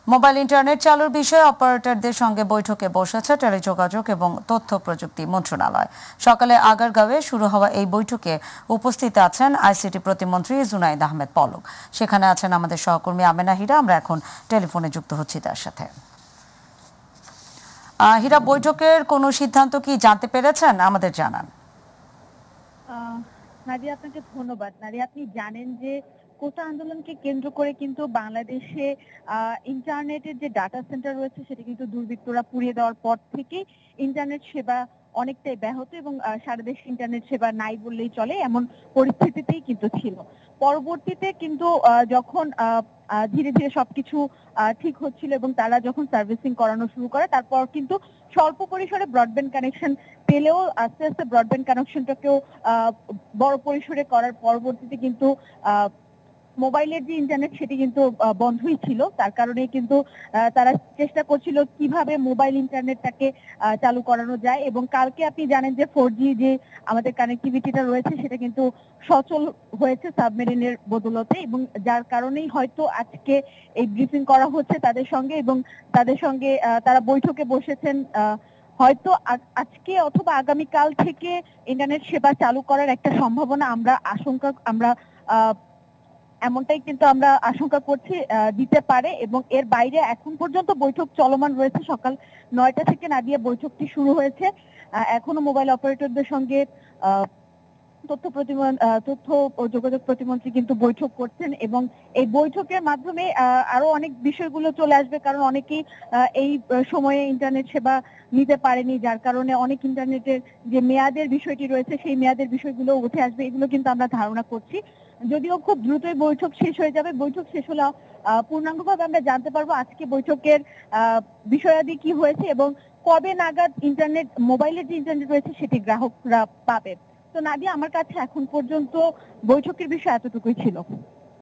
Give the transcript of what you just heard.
Mobile internet চালুর বিষয়ে অপারেটরদের সঙ্গে বৈঠকে বসেছে টেলিযোগাযোগ এবং তথ্য প্রযুক্তি মন্ত্রণালয়। সকালে আগারগাঁওয়ে শুরু হওয়া এই বৈঠকে উপস্থিত আছেন আইসিটি প্রতিমন্ত্রী জুনাইদ আহমেদ পলক। সেখানে আছেন আমাদের সহকর্মী আমেনা হীরা। আমরা এখন টেলিফোনে যুক্ত হচ্ছি তার সাথে। হীরা, বৈঠকের কোনো সিদ্ধান্ত কি জানতে পেরেছেন? আমাদের জানান। নাদিয়া, আপনাকে ধন্যবাদ। নাদিয়া, আপনি জানেন যে কোটা আন্দোলনকে কেন্দ্র করে কিন্তু বাংলাদেশে ইন্টারনেটের যে ডাটা সেন্টার রয়েছে সেটা কিন্তু দুর্বৃত্তরা পুড়িয়ে দেওয়ার পর থেকে ইন্টারনেট সেবা অনেকটাই ব্যাহত এবং সারা দেশে ইন্টারনেট সেবা নাই বললেই চলে এমন পরিস্থিতিতেই কিন্তু ছিল। পরবর্তীতে কিন্তু যখন ধীরে ধীরে সবকিছু ঠিক হচ্ছিল এবং তারা যখন সার্ভিসিং করানো শুরু করে, তারপর কিন্তু স্বল্প পরিসরে ব্রডব্যান্ড কানেকশন পেলেও আস্তে আস্তে ব্রডব্যান্ড কানেকশনটাকেও বড় পরিসরে করার পরবর্তীতে কিন্তু মোবাইলের যে ইন্টারনেট সেটি কিন্তু বন্ধই ছিল। তার কারণে কিন্তু তারা চেষ্টা করছিল কিভাবে মোবাইল ইন্টারনেটটাকে চালু করানো যায়। এবং কালকে আপনি জানেন যে 4G যে আমাদের কানেক্টিভিটিটা রয়েছে সেটা কিন্তু সচল হয়েছে সাবমেরিনের বদৌলতে, এবং যার কারণেই হয়তো আজকে এই ব্রিফিং করা হচ্ছে তাদের সঙ্গে এবং তাদের সঙ্গে তারা বৈঠকে বসেছেন। হয়তো আজকে অথবা আগামীকাল থেকে ইন্টারনেট সেবা চালু করার একটা সম্ভাবনা আমরা এমনটাই কিন্তু আমরা আশঙ্কা করছি দিতে পারে। এবং এর বাইরে এখন পর্যন্ত বৈঠক চলমান রয়েছে। সকাল 9টা থেকে নাদিয়া বৈঠকটি শুরু হয়েছে। এখনো মোবাইল অপারেটরদের সঙ্গে তথ্য ও যোগাযোগ প্রতিমন্ত্রী কিন্তু বৈঠক করছেন এবং এই বৈঠকের মাধ্যমে আরো অনেক বিষয়গুলো চলে আসবে, কারণ অনেকেই এই সময়ে ইন্টারনেট সেবা নিতে পারেনি, যার কারণে অনেক ইন্টারনেটের যে মেয়াদের বিষয়টি রয়েছে সেই মেয়াদের বিষয়গুলো উঠে আসবে। এগুলো কিন্তু আমরা ধারণা করছি। যদিও খুব দ্রুতই বৈঠক শেষ হয়ে যাবে। বৈঠক শেষ হলে পূর্ণাঙ্গভাবে আমরা জানতে পারবো আজকে বৈঠকের বিষয়াদি কি হয়েছে এবং কবে নাগাদ মোবাইলের যে ইন্টারনেট রয়েছে সেটি গ্রাহকরা পাবে। তো নাদিয়া, আমার কাছে এখন পর্যন্ত বৈঠকের বিষয় এতটুকুই ছিল।